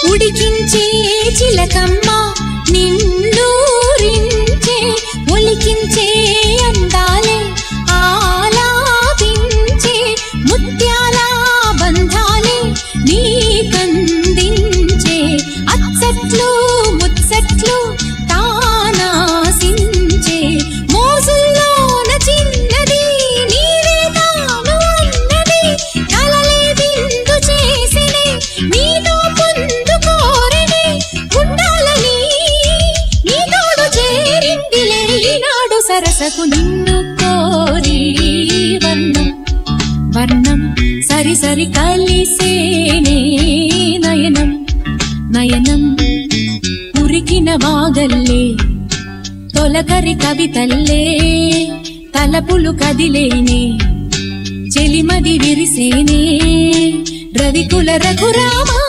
ఉడికించే చిలకమ్మ నిన్నూరించే ఒలికించే అందాలే ఆలాపించే ముత్యాల బంధాలే నీకందించే అచ్చట్లు ముచ్చట్లు తానాసించే మోజుల్లోన చిన్నది నీవే తాను అన్నది కలలే విందు చేసినే నీతో పొందుకోరనే ఉండాలని నీ తోడు చేరిందిలే ఈనాడు సరసకు నిన్ను కోరి వర్ణం వర్ణం సరి సరి కలిసేనే నయనం నయనం ఉరికిన వాగల్లే తొలకరి కవితల్లే తలపులు కదిలేనే చెలిమది విరిసేనే రవికుల రఘురామా